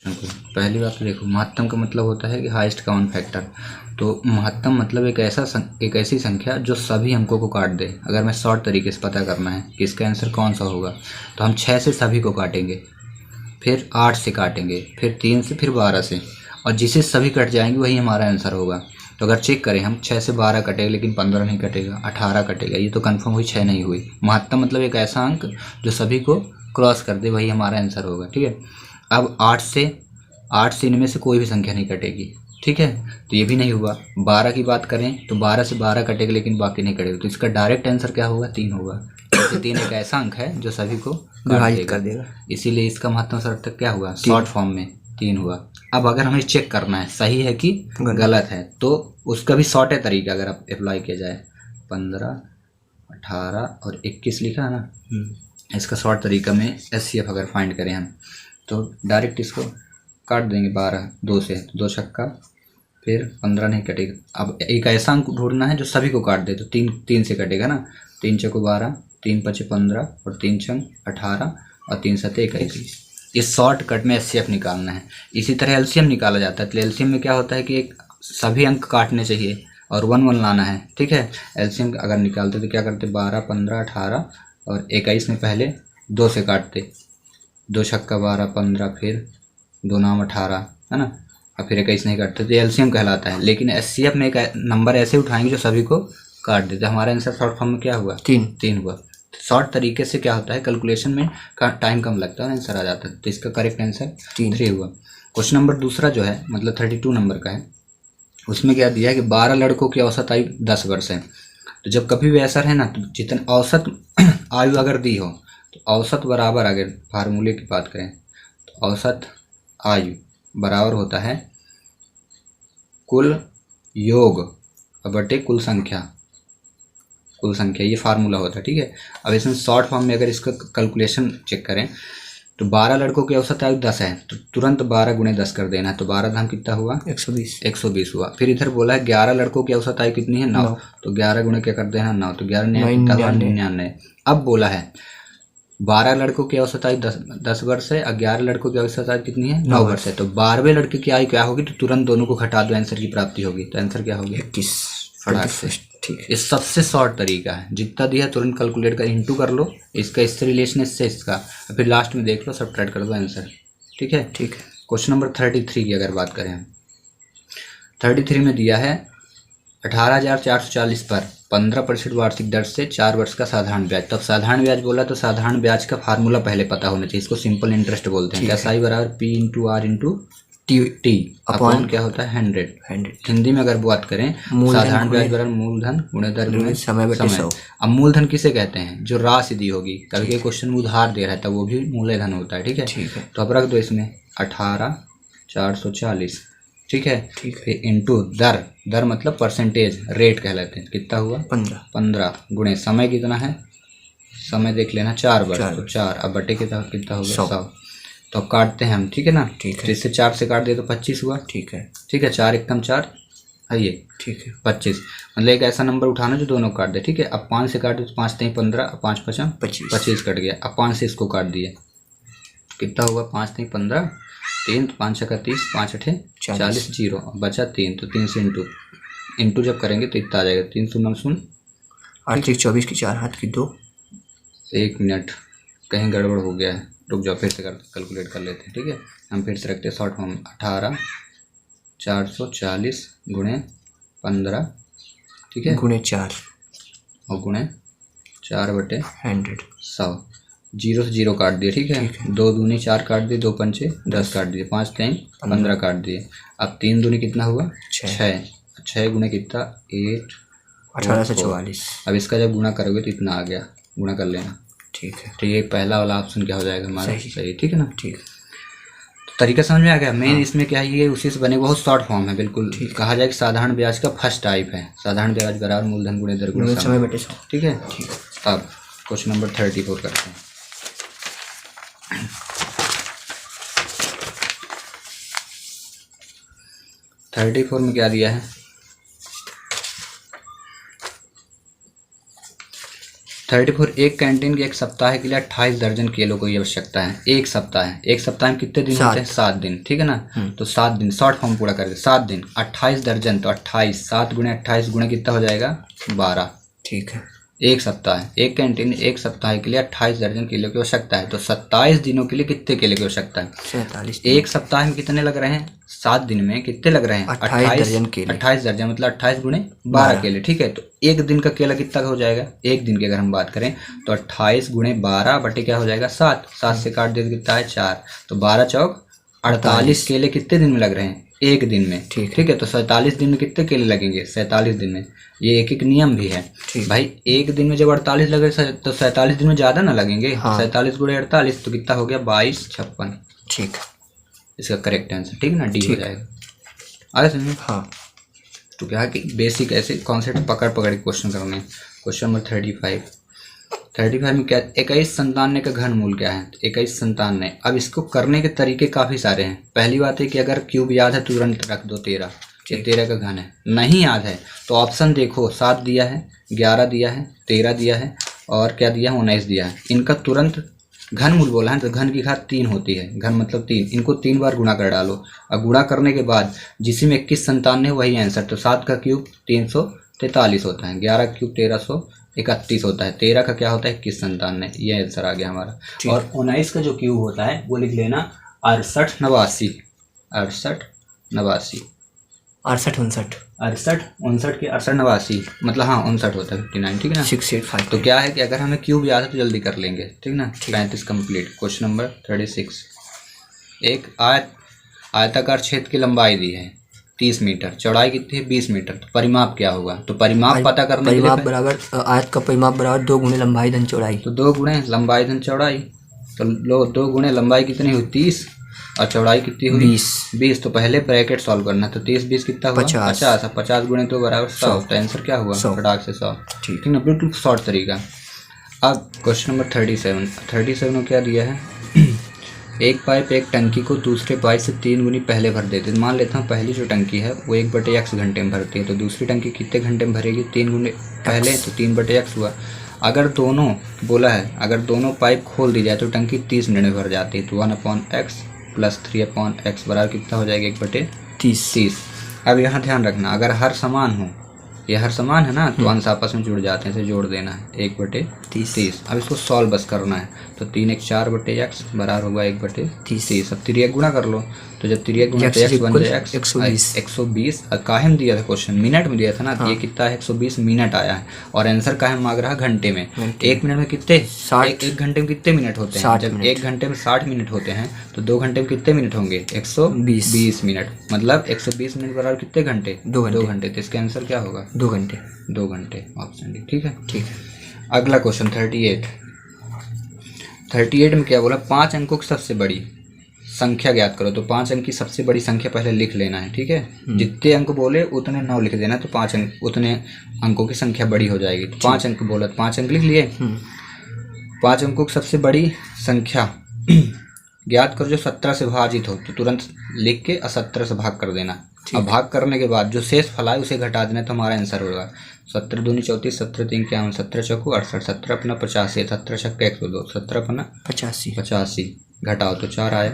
देखो, पहली बात तो देखो, महत्तम का मतलब होता है कि हाईएस्ट कॉमन फैक्टर। तो महत्तम मतलब एक ऐसी संख्या जो सभी अंकों को काट दे। अगर मैं शॉर्ट तरीके से पता करना है कि इसका आंसर कौन सा होगा, तो हम 6 से सभी को काटेंगे, फिर 8 से काटेंगे, फिर 3 से, फिर 12 से, और जिसे सभी कट जाएंगे वही हमारा आंसर होगा। तो अगर चेक करें हम, 6 से 12 कटेगा लेकिन 15 नहीं कटेगा, 18 कटेगा, ये तो कंफर्म हुई, 6 नहीं हुई। महत्तम मतलब एक ऐसा अंक जो सभी को क्रॉस कर दे, वही हमारा आंसर होगा। ठीक है। अब 8 से इनमें से कोई भी संख्या नहीं कटेगी। ठीक है, तो ये भी नहीं हुआ। 12 की बात करें तो 12 से 12 कटेगा लेकिन बाकी नहीं कटेगा, तो इसका डायरेक्ट आंसर क्या होगा? 3 होगा, क्योंकि 3 एक ऐसा अंक है जो सभी को काट कर देगा। इसीलिए इसका महत्तम अर्थक क्या हुआ? शॉर्ट फॉर्म में 3 हुआ। अब अगर हमें चेक करना है सही है कि गलत है, तो उसका भी शॉर्ट है तरीका अगर आप अप्लाई किया जाए। 15, 18 और 21 लिखा है ना, इसका शॉर्ट तरीका में HCF अगर फाइंड करें हम, तो डायरेक्ट इसको काट देंगे 12 2 से, 2 छक्का, फिर 15 नहीं कटेगा। अब एक ऐसा अंक ढूंढना है जो सभी को काट दे, तो 3 से कटेगा ना, 3 चौको 12, 3 पचे 15 और 3 छंग 18 और 3 सते 21। इस शॉर्ट कट में HCF निकालना है। इसी तरह LCM निकाला जाता है। तो LCM में क्या होता है कि एक सभी अंक काटने चाहिए और 1 1 लाना है। ठीक है, LCM अगर निकालते तो क्या करते? 12, 15, 18 और 21 में पहले 2 से काटते, 2 छक्का 12, 15, फिर 2 नाम 18, है ना, और फिर 21 नहीं काटते, तो LCM कहलाता है। लेकिन HCF में एक नंबर ऐसे उठाएंगे जो सभी को काट देते। हमारा आंसर शॉर्ट फॉर्म में क्या हुआ? 3 हुआ। शॉर्ट तरीके से क्या होता है, कैलकुलेशन में टाइम कम लगता है और आंसर आ जाता है। तो इसका करेक्ट आंसर 3 हुआ। क्वेश्चन नंबर दूसरा जो है, मतलब 32 नंबर का है, उसमें क्या दिया है कि 12 लड़कों की औसत आयु 10 वर्ष है। तो जब कभी भी ऐसा है ना, तो जितने औसत आयु अगर दी हो, तो औसत बराबर, अगर फार्मूले की बात करें तो औसत आयु बराबर होता है कुल योग बटे कुल संख्या, ये फार्मूला होता है। ठीक है। अब इसमें शॉर्ट फॉर्म में अगर इसका कैलकुलेशन चेक करें, तो 12 लड़कों की औसत आयु 10 है, तो तुरंत 12 गुणे 10 कर देना है, तो 12 धाम कितना हुआ? 120 हुआ। फिर इधर बोला है 11 लड़कों की औसत आयु कितनी है? 9, तो 11 गुणे क्या कर देना? 9, तो 11 कितना हुआ? 99। अब बोला है 12 लड़कों की औसत आयु 10 वर्ष है और 11 लड़कों की औसत आयु कितनी है? 9 वर्ष है। तो 12वें लड़के की आयु क्या होगी? तो तुरंत दोनों को घटा दो, आंसर की प्राप्ति होगी। तो आंसर क्या होगी? 21। ठीक है, ये सबसे शॉर्ट तरीका है। जितना दिया तुरंत कैलकुलेट कर, इंटू कर लो, इसका इससे रिलेशन, इससे इसका, फिर लास्ट में देख लो, सब्ट्रैक्ट कर दो आंसर। ठीक है। क्वेश्चन नंबर 33 की अगर बात करें, 33 में दिया है 18,440 पर 15% वार्षिक दर से 4 वर्ष का साधारण ब्याज। तब साधारण ब्याज बोला तो साधारण ब्याज का फार्मूला पहले पता होना चाहिए। इसको सिंपल इंटरेस्ट बोलते हैं। क्या? साई बराबर P into R into T upon क्या होता है? 100। हिंदी में अगर बात करें, साधारण ब्याज बराबर मूलधन गुणे दर गुणे समय। अब मूलधन किसे कहते हैं? जो राशि दी होगी। कभी के क्वेश्चन में उधार दे रहा है तब वो भी मूलधन होता है। ठीक है। तो अब रख दो इसमें 18,440। ठीक है। फिर इंटू दर मतलब परसेंटेज, रेट कहलाते हैं। कितना हुआ? 15 गुणे समय कितना है? समय देख लेना, 4 वर्ष, तो 4। अब बटे कितना होगा? 100। तो अब काटते हैं हम। ठीक है ना। तो इससे 4 से काट दिए तो 25 हुआ। ठीक है। 4 एकम 4 है ये। ठीक है। 25 मतलब एक ऐसा नंबर उठाना जो दोनों काट दे। ठीक है। अब 5 से काट दे तो 5 3 15, 5 5 25 कट गया। अब 5 से इसको काट दिए, कितना हुआ? 5 3 15, 3 5 6 30, 5 8 40, 0 बचा 3, तो 3 से इंटू जब करेंगे तो इतना आ जाएगा, 3 शून्य 0, 8 24 की 4 हाथ की 2। 1 मिनट, कहीं गड़बड़ हो गया है, रुक जाओ, फिर से कैलकुलेट कर लेते हैं। ठीक है। हम फिर से रखते हैं शॉर्ट फॉर्म, 18,440 गुणे 15, ठीक है, गुणे 4 और गुणे 4 बटे 100। 0 से 0 काट दिए। ठीक है। 2 दूनी 4 काट दिए, 2 पंचे 10 काट दिए, 5 3 15 काट दिए। अब 3 दूनी कितना हुआ? 6 गुणे कितना? 8 1844। अब इसका जब गुणा करोगे तो इतना आ गया, गुणा कर लेना। ठीक है। तो ये पहला वाला ऑप्शन क्या हो जाएगा हमारा? सही। ठीक है ना। ठीक, तो तरीका समझ में आ गया। मेन इसमें क्या है, ये उसी से बने, बहुत शॉर्ट फॉर्म है बिल्कुल। कहा जाए कि साधारण ब्याज का फर्स्ट टाइप है। साधारण ब्याज बराबर मूलधन गुणे दर गुणे समय बटे 100। ठीक है। अब क्वेश्चन नंबर 34 करते हैं। थर्टी 34 में क्या दिया है? 34 एक कैंटीन के एक सप्ताह के लिए 28 दर्जन केलों की आवश्यकता है। एक सप्ताह में कितने दिन होते हैं? 7 दिन, ठीक है ना। तो 7 दिन, शॉर्ट फॉर्म पूरा करके 7 दिन 28 दर्जन, तो 28 7 गुणे 28 गुणे कितना हो जाएगा? 12। ठीक है। एक सप्ताह, एक कैंटीन एक सप्ताह के लिए 28 दर्जन केले की आवश्यकता है, तो 27 दिनों के लिए कितने केले की आवश्यकता है? 47। एक सप्ताह में कितने लग रहे हैं? 7 दिन में कितने लग रहे हैं? 28 दर्जन केले। 28 दर्जन मतलब 28 गुणे 12 केले, ठीक है। तो एक दिन का केला कितना हो जाएगा? एक दिन की अगर हम बात करें तो 28 गुणे 12 बटे क्या हो जाएगा? 7। 7 से काट देते कितना है? 4। तो 12 चौक 48 केले कितने दिन में लग रहे हैं? एक दिन में, ठीक है। तो 47 दिन में कितने केले लगेंगे? 47 दिन में। ये एक एक नियम भी है भाई। एक दिन में जब 48 लगे तो 47 दिन में ज़्यादा ना लगेंगे। 47 गुणे 48 तो कितना हो गया? 22 56। ठीक, इसका करेक्ट आंसर, ठीक है ना, डी हो जाएगा। आगे समझे? हाँ। तो क्या है कि बेसिक ऐसे कॉन्सेप्ट पकड़ के क्वेश्चन करने हैं। क्वेश्चन नंबर 35 में क्या? 21 संतानने का घनमूल क्या है? 21 संतानने। अब इसको करने के तरीके काफ़ी सारे हैं। पहली बात है कि अगर क्यूब याद है तुरंत रख दो 13, ये 13 का घन है। नहीं याद है तो ऑप्शन देखो, 7 दिया है, 11 दिया है, 13 दिया है और क्या दिया है? 19 दिया है। इनका तुरंत घनमूल बोला है तो घन की घात 3 होती है। घन मतलब 3, इनको 3 बार गुणा कर डालो और गुणा करने के बाद जिसी में 21 संतानने वही आंसर। तो 7 का क्यूब 343 होता है, 11 का क्यूब 1331 होता है, 13 का क्या होता है? 21 संतानने। ये आंसर आ गया हमारा। और 19 का जो क्यूब होता है वो लिख लेना 68 89। 68 89 68 59 68 59 के 68 89 मतलब हाँ 59 होता है 59, ठीक है ना। 685। तो क्या है कि अगर हमें क्यूब याद है तो जल्दी कर लेंगे, ठीक ना। 35 कंप्लीट। Question number 36। एक आयताकार क्षेत्र की लंबाई दी है 30 मीटर, चौड़ाई कितनी है? 20 मीटर। तो परिमाप क्या होगा? तो परिमाप पता करने के लिए परिमाप बराबर आयत का परिमाप बराबर 2 गुणे लंबाई धन चौड़ाई। तो 2 गुणे लंबाई धन चौड़ाई। तो लो 2 गुणे लंबाई कितनी हुई? 30 और चौड़ाई कितनी हुई? 20। तो पहले ब्रैकेट सॉल्व करना। तो 30 20 कितना हुआ? 50। 50 गुणे तो बराबर 100। तो आंसर क्या हुआ? फटाक से 100, ठीक है ना, बिल्कुल शॉर्ट तरीका। अब क्वेश्चन नंबर 37 में क्या दिया है? एक पाइप एक टंकी को दूसरे पाइप से 3 गुनी पहले भर देते हैं। मान लेता हूँ पहली जो टंकी है वो 1/x घंटे में भरती है, तो दूसरी टंकी कितने घंटे में भरेगी? 3 गुने पहले, तो 3/x हुआ। अगर दोनों बोला है अगर दोनों पाइप खोल दी जाए तो टंकी 30 मिनट में भर जाती है। तो 1/x + 3/x बराबर कितना हो जाएगा? 1/30। अब यहाँ ध्यान रखना, अगर हर समान हो, ये हर समान है ना, तो अंश आपस में जुड़ जाते हैं, इसे जोड़ देना है 1/30। अब इसको सॉल्व बस करना है। तो 3 × 4/x बराबर होगा 1/30। अब 3 गुणा कर लो, तो जब 3 गुणा तो x बन जाए 120। काहे में दिया था क्वेश्चन? मिनट में दिया था ना। ये कितना है? 120 मिनट आया है। और आंसर काहे मांग रहा? घंटे में। 1 मिनट में कितने? 60। एक घंटे में कितने मिनट होते हैं? जब 1 घंटे में 60 मिनट होते हैं तो 2 घंटे में कितने मिनट होंगे? 120 मिनट। मतलब 120 मिनट बराबर कितने घंटे? 2 घंटे। तो इसका आंसर क्या होगा? 2 घंटे। 2 घंटे, ऑप्शन डी, ठीक है। ठीक है। अगला क्वेश्चन 38 में क्या बोला? 5 अंकों की सबसे बड़ी संख्या ज्ञात करो। तो 5 अंक की सबसे बड़ी संख्या पहले लिख लेना है, ठीक है। जितने अंक बोले उतने 9 लिख देना, तो 5 अंक उतने अंकों की संख्या बड़ी हो जाएगी। तो 5 अंक बोला, 5 अंक लिख लिए। 5 अंकों की सबसे बड़ी संख्या ज्ञात करो जो 17 से विभाजित हो। तो तुरंत लिख के 17 से भाग कर देना। अब भाग करने के बाद जो शेष फल आए उसे घटा देना, तो हमारा आंसर होगा 17 दूनी 34, 17 3 51, 17 चौको 68, 17 अपना 85, 17 छक्का 102, 17 अपना 85 घटाओ तो 4 आया।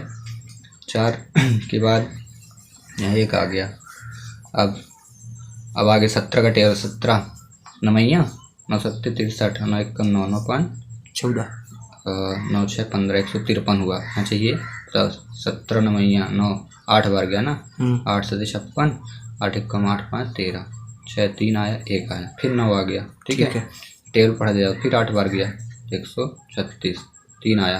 4 के बाद यहाँ 1 आ गया। अब आगे 17 का टेबल, 17 9 9 7 63 9 1 9 9 5 14 9 6 15 153 हुआ। अच्छा ये 17 9 9 8 बार गया ना। 8 7 56 8 1 8 5 13 6 3 आया 1 आया, फिर 9 आ गया, ठीक है। टेबल पढ़ा दिया, फिर 8 बार गया 136 3 आया,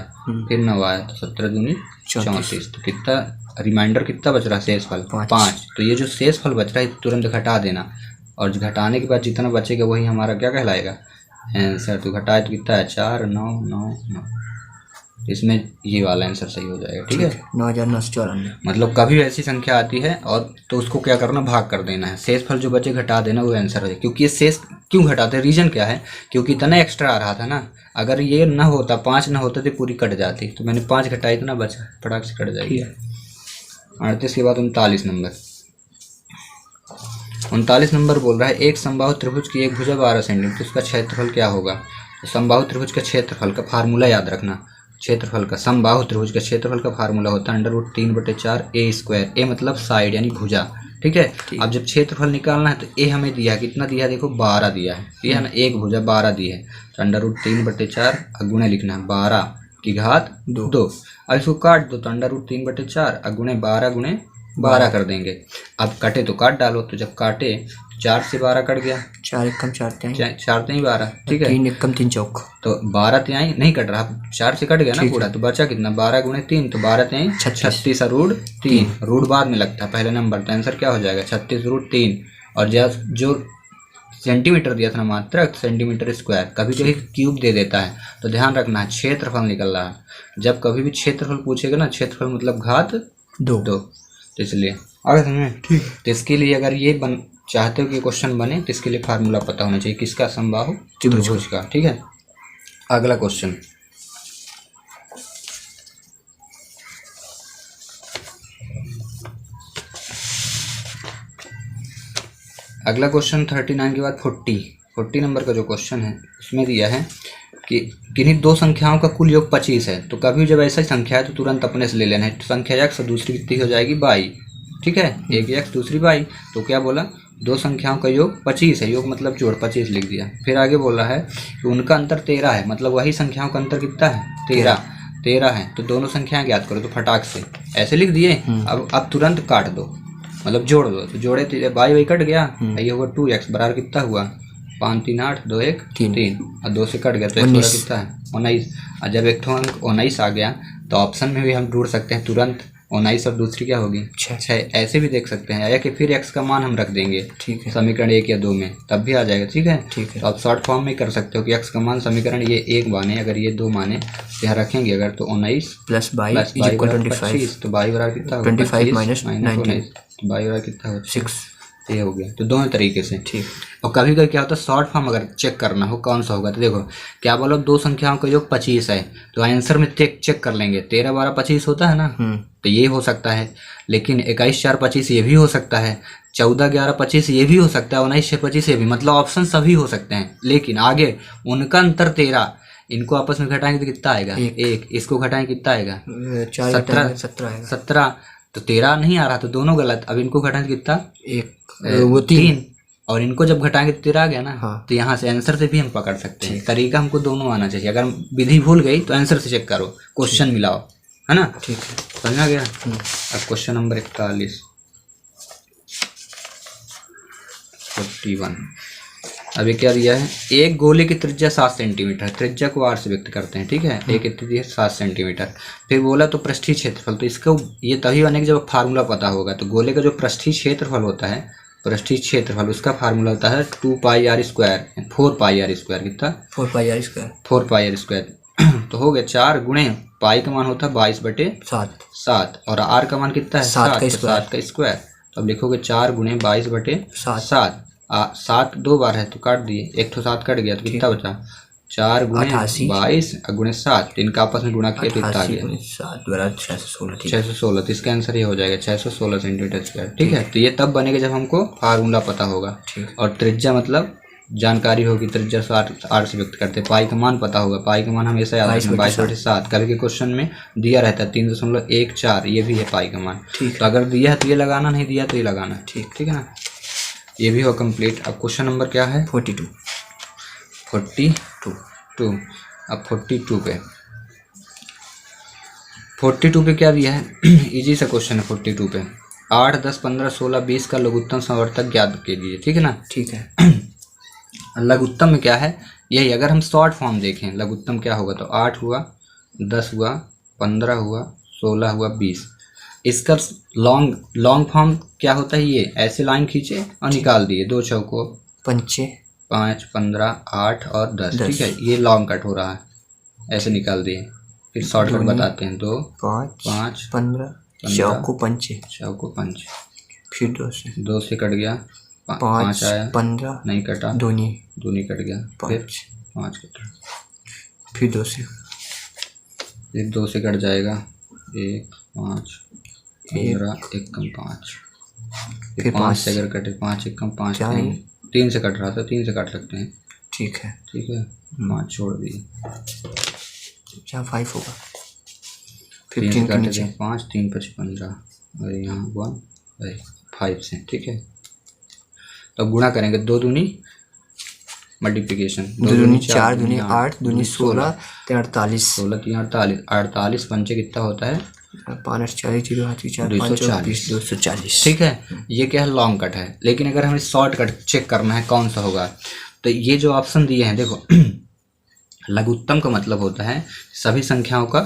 फिर 9 आया, तो 17 दूनी 34। तो कितना रिमाइंडर कितना बच रहा है? शेष फल 5। तो ये जो शेष फल बच रहा है तुरंत घटा देना, और घटाने के बाद जितना बचेगा वही हमारा क्या कहलाएगा? आंसर। तो घटाए तो कितना है? 4 9 9 9। इसमें ये वाला आंसर सही हो जाएगा, ठीक है। 9994। मतलब कभी ऐसी संख्या आती है और तो उसको क्या करना? भाग कर देना है। शेष फल जो बचे घटा देना, वो आंसर है। क्योंकि ये शेष क्यों घटाते हैं? रीजन क्या है? क्योंकि इतना एक्स्ट्रा आ रहा था ना। अगर ये ना होता, 5 ना होता तो पूरी कट जाती। तो मैंने 5 घटाई, इतना बचा, फटाक से कट जाएगी। 38 के बाद 39 नंबर। 39 नंबर बोल रहा है एक समबाहु त्रिभुज की एक भुजा 12 सेंटीमीटर, तो उसका क्षेत्रफल क्या होगा? तो समबाहु त्रिभुज का क्षेत्रफल का फार्मूला याद रखना। क्षेत्रफल का, समबाहु त्रिभुज के क्षेत्रफल का फार्मूला होता है √3/4 ए स्क्वायर। ए मतलब साइड यानी भुजा, ठीक है। अब जब क्षेत्रफल निकालना है तो ए हमें दिया है, कितना दिया है देखो 12 दिया है, ठीक है ना, एक भुजा 12 दी है, तो √3/4 गुणे लिखना है 12 की घात 2। अब इसको काट दो तो √3/4 गुणे 12 गुणे 12 कर देंगे। अब कटे तो काट डालो, तो जब काटे 4 से 12 कट गया, 4 एकम 4 त्याई, 4 3 12, ठीक है। 3 एकम 3 चौक, तो 12 त्याई नहीं कट रहा, 4 से कट गया ना पूरा, तो बचा कितना 12 गुणे 3, तो 12 त्याई 36 √3, रूट बाद में लगता है पहले नंबर, तो आंसर क्या हो जाएगा 36√3। और जो सेंटीमीटर दिया था ना मात्रक, सेंटीमीटर स्क्वायर, कभी कभी क्यूब दे देता है, तो ध्यान रखना है क्षेत्रफल निकल रहा है। जब कभी भी क्षेत्रफल पूछेगा ना, क्षेत्रफल मतलब घात 2, तो इसलिए आगे समझे, ठीक। तो इसके लिए अगर ये चाहते हो कि क्वेश्चन बने तो इसके लिए फार्मूला पता होना चाहिए, किसका, समबाहु त्रिभुज का, ठीक है। अगला क्वेश्चन, अगला क्वेश्चन 39 के बाद 40 नंबर का जो क्वेश्चन है उसमें दिया है कि किन्हीं दो संख्याओं का कुल योग 25 है। तो कभी जब ऐसा संख्या है तो तुरंत अपने से ले लेना है। तो संख्या x और दूसरी कितनी हो जाएगी 22, ठीक है, एक x दूसरी 22। तो क्या बोला, दो संख्याओं का योग 25 है, योग मतलब जोड़ 25 लिख दिया। फिर आगे बोला है कि उनका अंतर 13 है, मतलब वही संख्याओं का अंतर कितना है 13 है। तो दोनों संख्याएं ज्ञात करो, तो फटाक से ऐसे लिख दिए। अब तुरंत काट दो, मतलब जोड़ दो, तो जोड़े बाई कट गया, ये होगा 2x बराबर कितना हुआ 5 3 8 2 1 3, और 2 से कट गया तो 19 कितना है 19। और जब एक अंक 19 आ गया तो ऑप्शन में भी हम ढूंढ सकते हैं तुरंत 19 और दूसरी क्या होगी 6। ऐसे भी देख सकते हैं, या कि फिर x का मान हम रख देंगे, ठीक है, समीकरण 1 या 2 में, तब भी आ जाएगा, ठीक है। तो आप शॉर्ट फॉर्म में कर सकते हो कि x का मान समीकरण ये 1 माने, अगर ये 2 माने तो यहाँ रखेंगे, अगर तो 19 + 22 = 25, तो 22 बराबर कितना होगा 25 - 19, 22 बराबर कितना होगा 6। ये हो गया। तो दोनों तरीके से, ठीक। और कभी कभी क्या होता है शॉर्ट फॉर्म अगर चेक करना हो कौन सा होगा, तो देखो क्या बोलो दो संख्याओं का योग 25 है, तो आंसर में चेक कर लेंगे 13 12 25 होता है ना, तो ये हो सकता है। लेकिन 21 4 25 ये भी हो सकता है, 14 11 25 ये भी हो सकता है, 19 6 25 ये भी, मतलब ऑप्शन सभी हो सकते हैं। लेकिन आगे उनका अंतर 13, इनको आपस में घटाएंगे तो कितना आएगा 1, इसको घटाएंगे कितना आएगा 17, तो 13 नहीं आ रहा, तो दोनों गलत। अब इनको घटाएंगे कितना 1 वो 3, और इनको जब घटाएंगे तो 13 आ गया ना, तो यहाँ से आंसर से भी हम पकड़ सकते हैं। तरीका हमको दोनों आना चाहिए, अगर विधि भूल गई तो आंसर से चेक करो, क्वेश्चन मिलाओ, है ना, ठीक है, समझा गया। अब क्वेश्चन नंबर 41 41, अभी क्या दिया है, एक गोले की त्रिज्या 7 सेंटीमीटर, त्रिज्या को r से व्यक्त करते हैं, ठीक है, एक कितनी है 7 सेंटीमीटर। फिर बोला तो पृष्ठीय क्षेत्रफल, तो इसको ये तभी बनेगा जब फार्मूला पता होगा। तो गोले का जो पृष्ठीय क्षेत्रफल होता है, पृष्ठीय क्षेत्रफल, उसका फार्मूला होता है 2πr², 4πr², कितना 4πr²। तो हो गया 4 गुणे पाई का मान होता है 22/7, और r का मान कितना है 7 का स्क्वायर। तो अब लिखोगे 4 गुणे 22/7, 7 2 बार है तो काट दिए, एक तो 7 कट गया तो कितना बचा 4 गुणे 22 गुणे 7, इनका आपस में गुणा किया तो कितना आ गया 616। तो इसका आंसर ये हो जाएगा 616 सेंटीमीटर स्क्वायर, ठीक है। तो ये तब बनेगा जब हमको फार्मूला पता होगा, और त्रिज्या मतलब जानकारी होगी, त्रिज्या r से व्यक्त करते हैं। पाई का मान पता होगा, पाई का मान हमेशा याद रखना 22/7, कभी के क्वेश्चन में दिया रहता है 3.14, ये भी है पाई का मान। तो अगर दिया है तो ये लगाना, नहीं दिया तो ये लगाना, ठीक है ना। ये भी हो कंप्लीट। अब क्वेश्चन नंबर क्या है 42। अब 42 पे क्या दिया है इजी सा क्वेश्चन है। 42 पे 8 10 15 16 20 का लघुत्तम समवर्तक ज्ञात कीजिए, ठीक है ना, ठीक है। लघुत्तम में क्या है यही, अगर हम शॉर्ट फॉर्म देखें लघुत्तम क्या होगा, तो 8 हुआ 10 हुआ 15 हुआ 16 हुआ 20। इसका लॉन्ग फॉर्म क्या होता है, ये ऐसे लाइन खींचे और निकाल दिए, 2 चौको 5 15 8 और 10, ठीक है, ये लॉन्ग कट हो रहा है, ऐसे निकाल दिए। फिर शॉर्टकट बताते हैं, 2 5 15 चौको 5, फिर 2 से कट गया 5 आया 15 नहीं कटा, 2 नहीं कट गया, फिर 5 कटा, फिर 2 से कट जाएगा 1 5 15 1 कम 5, फिर 5 से अगर कटे 5 1 कम 5 3 से कट रहा था, 3 से काट सकते हैं, ठीक है। ठीक है, 5 छोड़ दिए, यहाँ 5 होगा, 3 15 के काटे नीचे। 5, 3 5 15 और यहाँ 1 5 से। ठीक है, तो गुणा करेंगे 2 दूनी मल्टीप्लिकेशन, 2 दूनी 4, दूनी 8, दूनी 16, 48। 16 3 48, 48 पंचे कितना होता है? 5 40 0 हाथ 4 5 20 240। ठीक है, ये क्या है? लॉन्ग कट है। लेकिन अगर हमें शॉर्ट कट चेक करना है कौन सा होगा, तो ये जो ऑप्शन दिए हैं देखो, लघुत्तम का मतलब होता है सभी संख्याओं का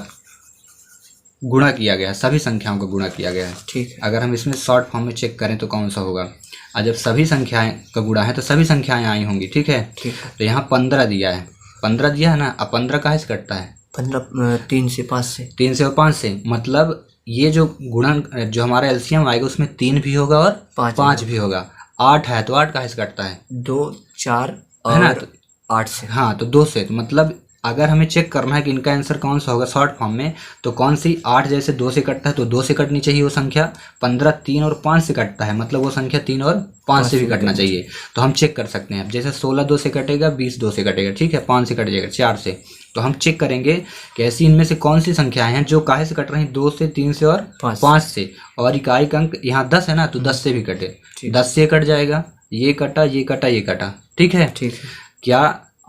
गुणा किया गया है, सभी संख्याओं का गुणा किया गया है। ठीक है। अगर हम इसमें शॉर्ट फॉर्म में चेक करें तो कौन सा होगा? और जब सभी संख्याएं का गुणा है तो सभी संख्याएं आई होंगी। ठीक है, ठीक है। तो यहाँ 15 दिया है, 15 दिया है ना। अब 15 कहाँ से कटता है? 15 3 से 5 से, 3 से और 5 से। मतलब ये जो गुणा जो हमारा एलसीएम आएगा उसमें 3 भी होगा और 5 भी होगा। 8 है तो 8 कहाँ से कटता है? 2 4 है ना, और 8 से। हाँ, तो 2 से। तो मतलब अगर हमें चेक करना है कि इनका आंसर कौन सा होगा शॉर्ट फॉर्म में, तो कौन सी 8 जैसे 2 से कटता है तो 2 से कटनी चाहिए वो संख्या। 15 3 और 5 से कटता है, मतलब वो संख्या 3 और 5 से भी कटना चाहिए। तो हम चेक कर सकते हैं। अब जैसे 16 2 से कटेगा, 20 2 से कटेगा, ठीक है, 5 से कट जाएगा, 4 से। तो हम चेक करेंगे कि ऐसी इनमें से कौन सी संख्याएं हैं जो काहे से कट रही हैं? 2 से, 3 से और 5 से। और इकाई का अंक यहाँ 10 है ना, तो 10 से भी कटे, 10 से कट जाएगा, ये कटा, ये कटा, ये कटा। ठीक है, ठीक है। क्या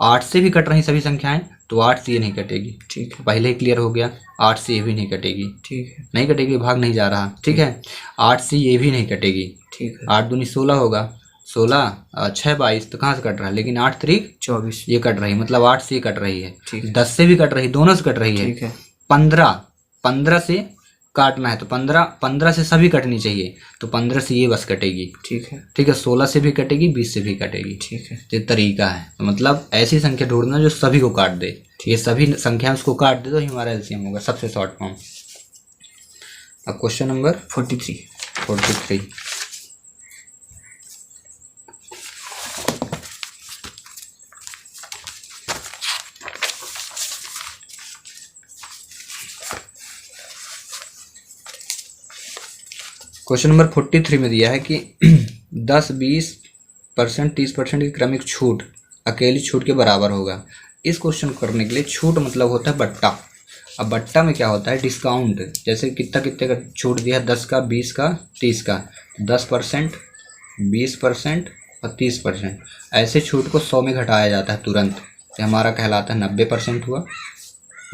8 से भी कट रही सभी संख्याएं? तो 8 से ये नहीं कटेगी। ठीक है। पहले ही क्लियर हो गया, 8 से ये भी नहीं कटेगी। ठीक है। नहीं कटेगी, भाग नहीं जा रहा। ठीक है, 8 से ये भी नहीं कटेगी। ठीक है। 8 दूनी 16 होगा, 16 6 22, तो कहाँ से कट रहा है? लेकिन 8 3 24 ये कट रही, मतलब 8 से ये कट रही है। ठीक है। 10 से भी कट रही, दोनों से कट रही है। ठीक है। 15 से काटना है तो 15 से सभी कटनी चाहिए, तो 15 से ये बस कटेगी। ठीक है। ठीक है, 16 से भी कटेगी, 20 से भी कटेगी। ठीक है। ये तरीका है। तो मतलब ऐसी संख्या ढूंढना जो सभी को काट दे। ये सभी संख्या उसको काट दे तो ही हमारा एलसीएम होगा, सबसे शॉर्ट फॉर्म। अब क्वेश्चन नंबर 43। क्वेश्चन नंबर 43 में दिया है कि 10 20% 30% की क्रमिक छूट अकेली छूट के बराबर होगा। इस क्वेश्चन को करने के लिए छूट मतलब होता है बट्टा। अब बट्टा में क्या होता है? डिस्काउंट। जैसे कितना कितने का छूट दिया है? 10 का, 20 का, 30 का। 10%, 20% और 30%। ऐसे छूट को 100 में घटाया जाता है तुरंत। ये हमारा कहलाता है 90% हुआ।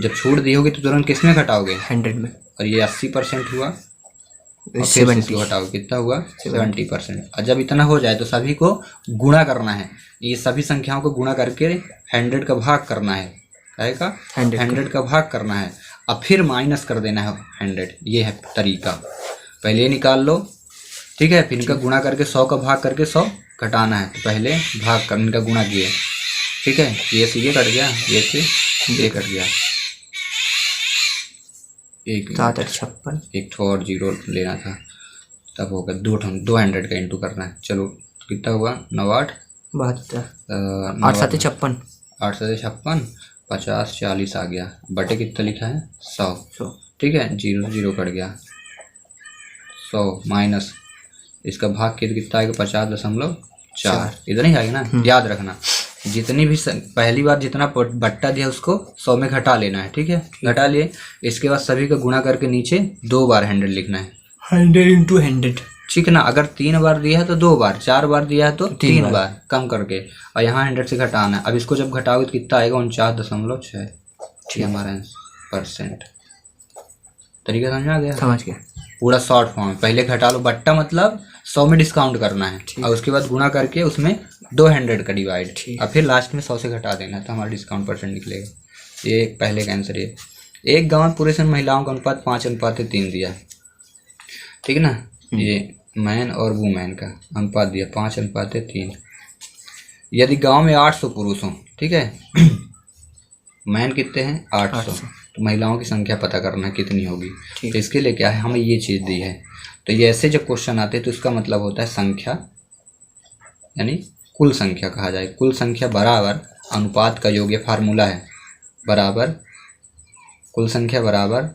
जब छूट दी होगी तो तुरंत किस में घटाओगे? 100 में। और ये 80% हुआ, और 70 घटाओ कितना हुआ? 70%। और जब इतना हो जाए तो सभी को गुणा करना है। ये सभी संख्याओं को गुणा करके 100 का भाग करना है। क्या का? 100 का भाग करना है। अब फिर माइनस कर देना है 100। ये है तरीका। पहले ये निकाल लो, ठीक है, फिर इनका गुणा करके 100 का भाग करके 100 घटाना है। तो पहले भाग कर इनका गुणा किए, ठीक है, ये से ये कट गया, ये से ये कट गया। 756 एक ठो और जीरो लेना था, तब होगा 200 का इंटू करना है। चलो कितना हुआ? 9 8 72 8 7 56 8 7 56 50 40 आ गया। बटे कितना लिखा है? 100। ठीक है, 0 0 कट गया। 100 माइनस इसका भाग कितना आएगा? 50.4। इधर ही आएगा ना। याद रखना, जितनी भी पहली बार जितना बट्टा दिया उसको 100 में घटा लेना है। ठीक है, घटा लिए। इसके बाद सभी का गुणा करके नीचे 2 बार 100 लिखना है। 100 × 100। ठीक है ना। अगर 3 बार दिया है तो 2 बार, 4 बार दिया है तो 3 बार कम करके, और यहाँ 100 से घटाना है। अब इसको जब घटाओगे तो कितना आएगा? 49.6। ठीक है, हमारा परसेंट। तरीका समझ आ गया? समझ गया। पूरा शॉर्ट फॉर्म। पहले घटा लो, बट्टा मतलब 100 में डिस्काउंट करना है, और उसके बाद गुणा करके उसमें 200 का डिवाइड, और फिर लास्ट में 100 से घटा देना है, तो हमारा डिस्काउंट परसेंट निकलेगा। ये पहले का आंसर। ये एक गांव में पुरुष और महिलाओं का अनुपात 5:3 दिया। ठीक है ना। ये मैन और वुमेन का अनुपात दिया 5:3। यदि गांव में 800 पुरुष हों, ठीक है, मैन कितने हैं? 800। तो महिलाओं की संख्या पता करना है कितनी होगी। तो इसके लिए क्या है, हमें ये चीज़ दी है। तो ये ऐसे जब क्वेश्चन आते हैं तो इसका मतलब होता है संख्या, यानी कुल संख्या कहा जाए। कुल संख्या बराबर अनुपात का योग। ये फार्मूला है, बराबर कुल संख्या बराबर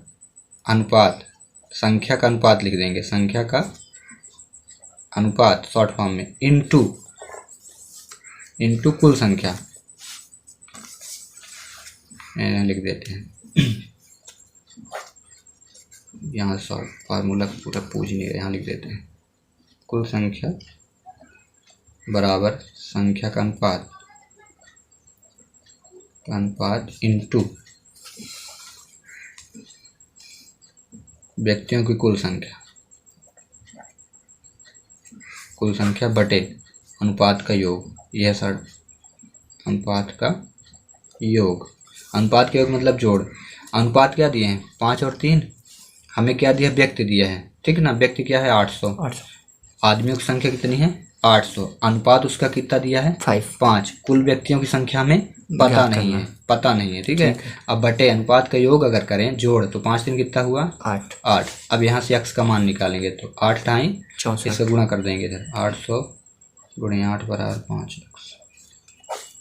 अनुपात, संख्या का अनुपात लिख देंगे, संख्या का अनुपात शॉर्ट फॉर्म में, इनटू कुल संख्या। यहाँ लिख देते हैं यहाँ सॉल्व फार्मूला पूरा पूछ नहीं है, यहाँ लिख देते हैं कुल संख्या बराबर संख्या का अनुपात इनटू व्यक्तियों की कुल संख्या बटे अनुपात का योग। यह सर अनुपात का योग मतलब जोड़। अनुपात क्या दिए हैं 5 और 3, हमें क्या दिया व्यक्ति दिया है, ठीक है ना। व्यक्ति क्या है 800, आदमियों की संख्या कितनी है 800, अनुपात उसका कितना दिया है 5। कुल व्यक्तियों की संख्या हमें पता नहीं है, ठीक है। अब बटे अनुपात का योग अगर करें जोड़ तो 5 दिन कितना हुआ 8। अब यहाँ से x का मान निकालेंगे तो 8 टाइम 64, इसका गुणा कर देंगे इधर 800 गुणे 8 बराबर 5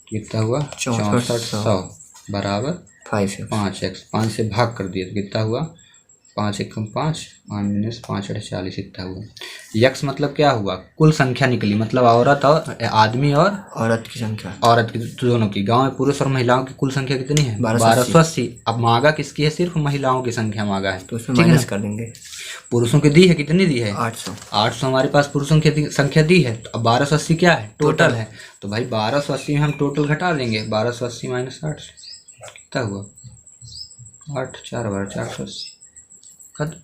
कितना हुआ 6400 बराबर 5x। 5 से भाग कर दिए तो कितना हुआ 5 एकम 5 माइनस 5 40 इतना हुआ। यक्स मतलब क्या हुआ कुल संख्या निकली, मतलब औरत और आदमी और औरत की दोनों की। गांव में पुरुष और महिलाओं की कुल संख्या कितनी है 1280। अब मांगा किसकी है सिर्फ महिलाओं की संख्या मांगा है, तो उसमें माइनस कर देंगे। पुरुषों की दी है, कितनी दी है 800 हमारे पास पुरुषों की संख्या दी है। तो अब 1280 क्या है टोटल है, तो भाई 1280 में हम टोटल घटा देंगे 1280 माइनस 800 कितना हुआ 8 4 बार 480 खत्म,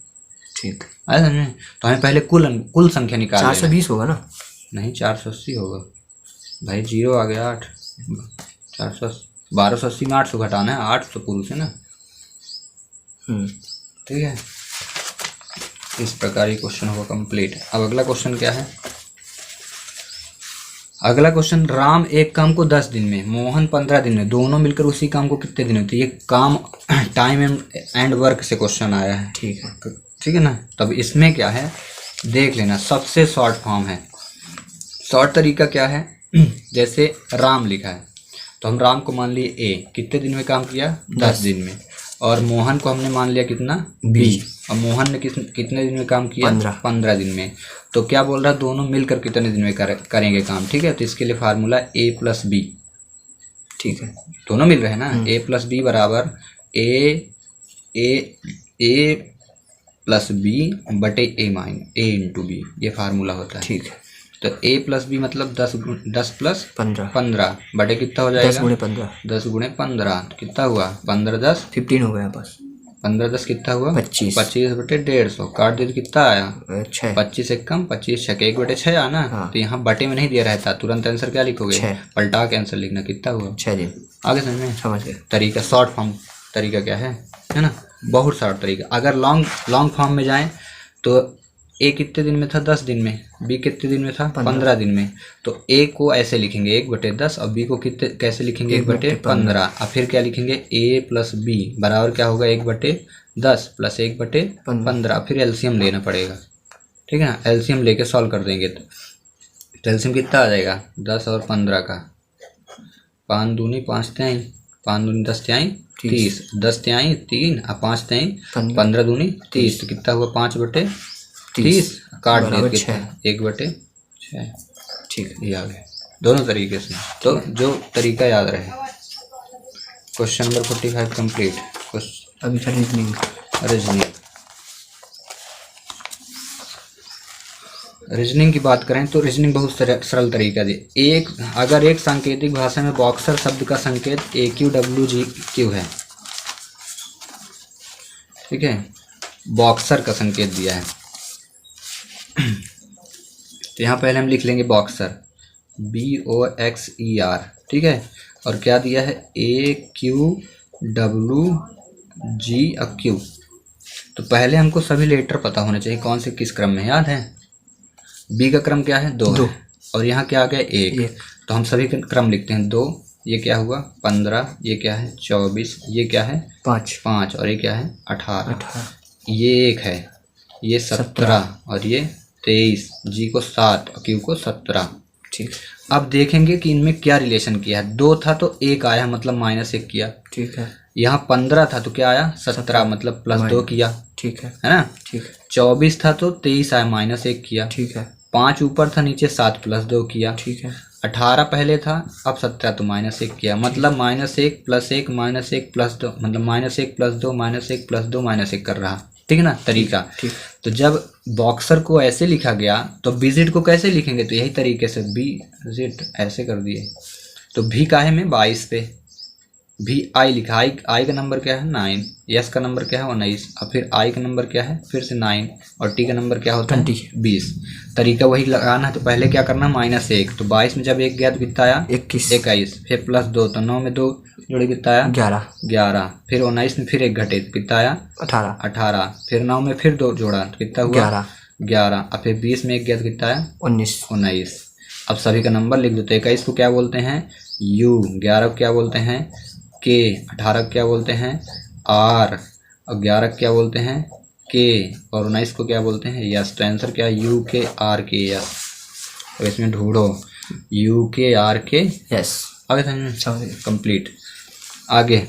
ठीक है। तो हमें पहले कुल संख्या निकाल 420 होगा ना, नहीं 480 होगा भाई, 0 आ गया 8 1280 में 800 घटाना है, 8 तो पुरुष है ना, ठीक है। इस प्रकार ये क्वेश्चन होगा कंप्लीट। अब अगला क्वेश्चन क्या है, अगला क्वेश्चन राम एक काम को 10 दिन में, मोहन 15 दिन में, दोनों मिलकर उसी काम को कितने दिन में। तो ये काम टाइम एंड वर्क से क्वेश्चन आया है, ठीक है ना। तब इसमें क्या है देख लेना, सबसे शॉर्ट फॉर्म है। शॉर्ट तरीका क्या है, जैसे राम लिखा है तो हम राम को मान लिए ए, कितने दिन में काम किया 10 दिन में, और मोहन को हमने मान लिया कितना बी, और मोहन ने कितने दिन में काम किया 15 दिन में। तो क्या बोल रहा है दोनों मिलकर कितने दिन में करेंगे काम, ठीक है। तो इसके लिए फार्मूला ए प्लस बी, ठीक है, दोनों मिल रहे हैं ना। ए प्लस बी बराबर ए प्लस बी बटे ए इंटू बी, ये फार्मूला होता है, ठीक है। तो a प्लस बी मतलब 10 प्लस 15 बटे कितना हो जाएगा 10 गुणे 15 कितना हुआ 15 10 15 हो गया बस। 15 10 कितना हुआ 25 बटे 150 काट दे तो कितना आया 6। 25 एक कम 25 6 1 बटे 6 आना। हाँ। तो यहाँ बटे में नहीं दिया रहता, तुरंत आंसर क्या लिखोगे पलटा के आंसर लिखना, कितना हुआ 6 दिन। आगे समझ में, समझ गए तरीका। शॉर्ट फॉर्म तरीका क्या है ना, बहुत शॉर्ट तरीका। अगर लॉन्ग फॉर्म में जाएँ तो ए कितने दिन में था 10 दिन में, बी कितने दिन में था 15 दिन में। तो ए को ऐसे लिखेंगे 1/10 और बी को कैसे लिखेंगे 1/15। अब फिर क्या लिखेंगे ए प्लस बी बराबर क्या होगा 1/10 प्लस 1/15। फिर एलसीएम लेना पड़ेगा, ठीक है ना। एलसीएम लेके सॉल्व कर देंगे तो एलसीएम कितना आ जाएगा 10 और 15 का, 5 दूनी 5 त्याई, 5 दूनी 10 त्याई 30, 10 त्याई 3 और 5 त्याई 15 दूनी 30। तो कितना हुआ 5/30 काट दिया कितना 1/6, ठीक है। ये आ गया दोनों तरीके से। तो जो तरीका याद रहे। Question number 45 complete. अभी था रीजनिंग की बात करें तो रीजनिंग बहुत सरल तरीका दी। अगर एक सांकेतिक भाषा में बॉक्सर शब्द का संकेत AQWGQ है, ठीक है, बॉक्सर का संकेत दिया है तो यहाँ पहले हम लिख लेंगे बॉक्सर BOXER, ठीक है। और क्या दिया है AQWGQ। तो पहले हमको सभी लेटर पता होने चाहिए कौन से किस क्रम में, याद है बी का क्रम क्या है 2 और यहाँ क्या आ गया 1। तो हम सभी क्रम लिखते हैं 2, ये क्या हुआ 15, ये क्या है 24, ये क्या है 5 और ये क्या है 18, ये 1 है, ये 17 और ये 23, जी को 7 और क्यू को 17, ठीक। अब देखेंगे कि इनमें क्या रिलेशन किया है। 2 था तो 1 आया मतलब -1 किया, ठीक है। यहाँ 15 था तो क्या आया 17 मतलब +2 किया, ठीक है ना, ठीक है। 24 था तो 23 आया -1 किया, ठीक है। 5 ऊपर था नीचे 7 +2 किया, ठीक है। 18 पहले था, अब 17 तो -1 किया, मतलब -1 + 1 -1 + 2, मतलब -1 + 2 -1 + 2 -1 कर रहा, ठीक है ना तरीका। ठीक। तो जब बॉक्सर को ऐसे लिखा गया तो विजिट को कैसे लिखेंगे, तो यही तरीके से विजिट ऐसे कर दिए। तो भी का है में 22 पे, भी आई लिखा, आई का नंबर क्या है 9, यस का नंबर क्या है 19, और फिर आई का नंबर क्या है फिर से 9, और टी का नंबर क्या होता है 20। तरीका वही लगाना है। तो पहले क्या करना, -1, तो 22 में जब 1 गया तो कितना आया 21, फिर +2, तो 9 में 2 जोड़े कितना आया 11, फिर 19 में फिर 1 घटे तो कितना आया 18, फिर 9 में फिर 2 जोड़ा तो कितना हुआ 11, और फिर 20 में 1 गया तो कितना आया 19। अब सभी का नंबर लिख दो। तो 21 को क्या बोलते हैं U, 11 को क्या बोलते हैं K, 18 को क्या बोलते हैं R, और 11 को क्या बोलते हैं K, और 19 को क्या बोलते हैं यस। तो आंसर क्या है UKRK यस। तो इसमें ढूंढो UKRK यस। आगे समझ कंप्लीट। आगे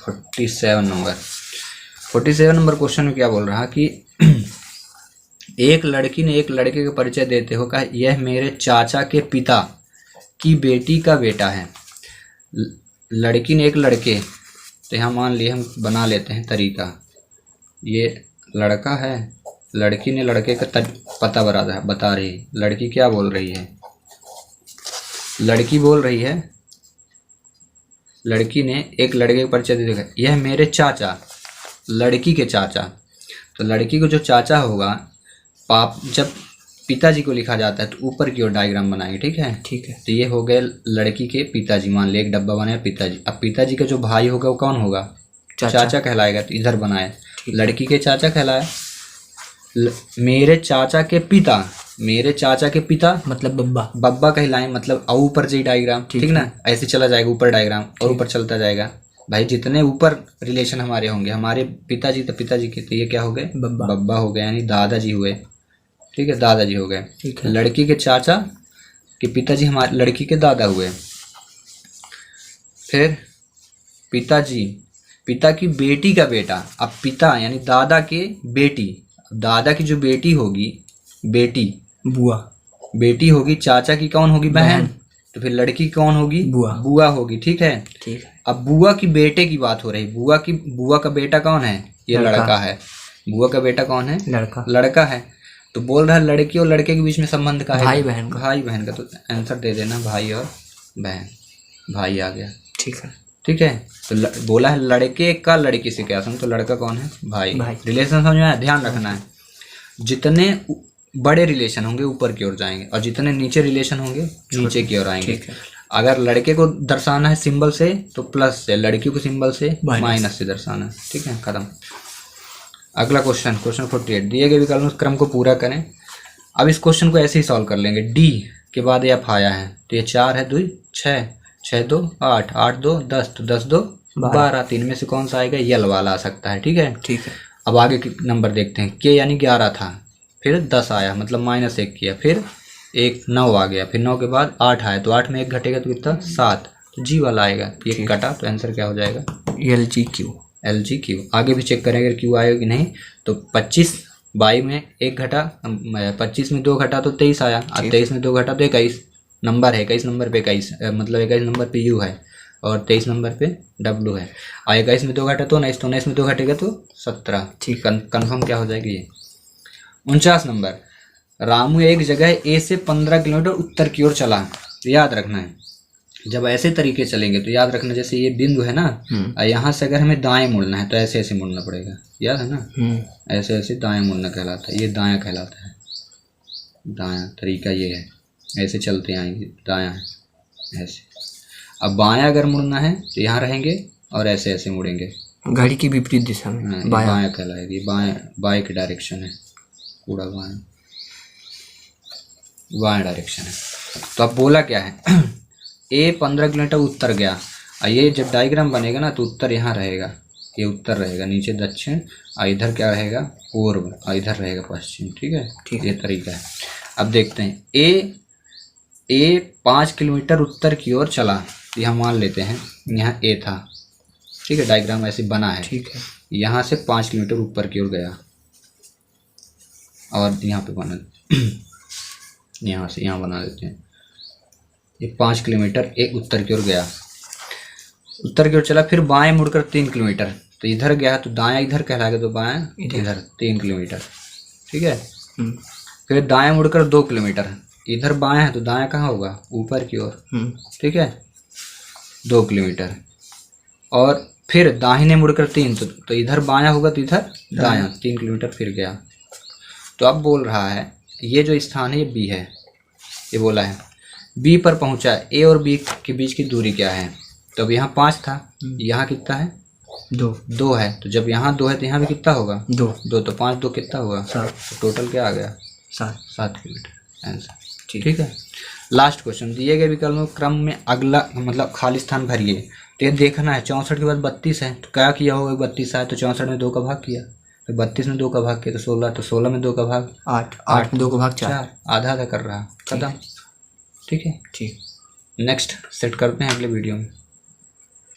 47 नंबर क्वेश्चन में क्या बोल रहा कि एक लड़की ने एक लड़के का परिचय देते हो कहा यह मेरे चाचा के पिता की बेटी का बेटा है। लड़की ने एक लड़के, तो यहाँ मान लिए हम बना लेते हैं तरीका, ये लड़का है, लड़की ने लड़के का पता बता रही है। लड़की क्या बोल रही है, लड़की बोल रही है, लड़की ने एक लड़के का परिचय दे देखा यह मेरे चाचा, लड़की के चाचा। तो लड़की को जो चाचा होगा, जब पिताजी को लिखा जाता है तो ऊपर की ओर डायग्राम बनाएंगे, ठीक है। तो ये हो गए लड़की के पिताजी, मान लिया एक डब्बा बनाया पिताजी। अब पिताजी का जो भाई होगा वो कौन होगा चाचा कहलाएगा, तो इधर बनाए लड़की के चाचा कहलाए। मेरे चाचा के पिता मतलब बब्बा कहलाए, मतलब ऊपर जी डायग्राम, ठीक ना, ऐसे चला जाएगा ऊपर डायग्राम और ऊपर चलता जाएगा भाई। जितने ऊपर रिलेशन हमारे होंगे, हमारे पिताजी तो पिताजी के, तो ये क्या हो गए बब्बा हो गए, यानी दादाजी हुए, ठीक है, दादाजी हो गए। लड़की के चाचा के पिताजी हमारे लड़की के दादा हुए। फिर पिताजी, पिता की बेटी का बेटा, अब पिता यानी दादा के बेटी, दादा की जो बेटी होगी, बेटी होगी, चाचा की कौन होगी बहन, तो फिर लड़की कौन होगी बुआ होगी, ठीक है। अब बुआ की बेटे की बात हो रही, बुआ का बेटा कौन है, ये लड़का है। बुआ का बेटा कौन है लड़का है। तो बोल रहा है लड़की और लड़के के बीच में संबंध का है भाई बहन का, तो आंसर दे देना भाई और बहन, भाई आ गया, ठीक है। तो बोला है लड़के का लड़की से क्या संबंध, तो लड़का कौन है भाई। रिलेशन समझ में आया, ध्यान रखना है। जितने बड़े रिलेशन होंगे ऊपर की ओर जाएंगे और जितने नीचे रिलेशन होंगे नीचे की ओर आएंगे। अगर लड़के को दर्शाना है सिंबल से तो प्लस से, लड़की को सिंबल से माइनस से दर्शाना, ठीक है, खत्म। अगला क्वेश्चन 48, दिए गए विकल्प क्रम को पूरा करें। अब इस क्वेश्चन को ऐसे ही सॉल्व कर लेंगे। डी के बाद एफ आया है, तो ये 4 है, 2 6, 6 2 8, 8 2 10, तो 10 2 12, 3 में से कौन सा आएगा, यल वाला आ सकता है, ठीक है। अब आगे के नंबर देखते हैं। के यानी 11 था, फिर 10 आया, मतलब -1 किया, फिर 1 9 आ गया, फिर 9 के बाद 8 आया, तो 8 में 1 घटेगा तो कितना 7, तो जी वाला आएगा, ये कटा, तो आंसर क्या हो जाएगा LGQ। आगे भी चेक करेंगे क्यू आएगा कि नहीं। तो 25 22 में 1 घटा, 25 में 2 घटा तो 23 आया, और 23 में 2 घटा तो 21 नंबर है, 21 नंबर पे 21, मतलब 21 नंबर पे U है और 23 नंबर पे W है। और 21 में 2 घटा तो 19, तो 19 में 2 घटेगा तो 17, ठीक, कन्फर्म क्या हो जाएगी ये। 49 नंबर, रामू एक जगह A से 15 किलोमीटर उत्तर की ओर चला। याद रखना है, जब ऐसे तरीके चलेंगे तो याद रखना, जैसे ये बिंदु है ना, यहाँ से अगर हमें दाएं मुड़ना है तो ऐसे ऐसे मुड़ना पड़ेगा, याद है ना, ऐसे ऐसे दाएं मुड़ना कहलाता है, ये दायां कहलाता है, दायां तरीका ये है, ऐसे चलते आएंगे, दायां है ऐसे। अब बायां अगर मुड़ना है तो यहाँ रहेंगे और ऐसे ऐसे मुड़ेंगे, घड़ी की विपरीत दिशा में बायां कहलाएगी, बाएं की डायरेक्शन है, पूरा बाएं डायरेक्शन है। तो अब बोला क्या है, A 15 किलोमीटर उत्तर गया, और ये जब डायग्राम बनेगा ना तो उत्तर यहाँ रहेगा, ये उत्तर रहेगा, नीचे दक्षिण, और इधर क्या रहेगा पूर्व, और इधर रहेगा पश्चिम, ठीक है, ये तरीका है। अब देखते हैं A 5 किलोमीटर उत्तर की ओर चला, यहाँ मान लेते हैं यहाँ A था, ठीक है, डायग्राम ऐसे बना है, ठीक है। यहाँ से 5 किलोमीटर ऊपर की ओर गया और यहाँ पे बना यहाँ से यहाँ बना देते हैं, ये 5 किलोमीटर एक उत्तर की ओर गया, उत्तर की ओर चला, फिर बाएं मुड़कर 3 किलोमीटर, तो इधर गया तो दायां इधर कहलाएगा, तो बाएं इधर 3 किलोमीटर, ठीक है। फिर दाएं मुड़कर 2 किलोमीटर, इधर बाएं है तो दायां कहाँ होगा, ऊपर की ओर, ठीक है, 2 किलोमीटर। और फिर दाहिने मुड़कर 3, तो इधर बायां होगा तो इधर दायां, 3 किलोमीटर फिर गया। तो अब बोल रहा है ये जो स्थान है ये बी है, ये बोला है बी पर पहुंचा, ए और बी के बीच की दूरी क्या है। तो अब यहाँ 5 था, यहाँ कितना है, 2 है, तो जब यहाँ 2 है तो यहाँ भी कितना होगा, 2, तो 5 2 कितना हुआ, 7, तो टोटल क्या आ गया, 7 किलोमीटर आंसर, ठीक है। लास्ट क्वेश्चन, दिए गए विकल्पों क्रम में अगला मतलब खाली स्थान भरिए। तो ये देखना है 64 के बाद 32 है, तो क्या किया होगा, 32 आया तो 64 में 2 का भाग किया, तो 32 में 2 का भाग किया तो 16, तो 16 में 2 का भाग 8 में 2 का भाग 4, आधा आधा कर रहा, खत्म, ठीक है। नेक्स्ट सेट करते हैं अगले वीडियो में।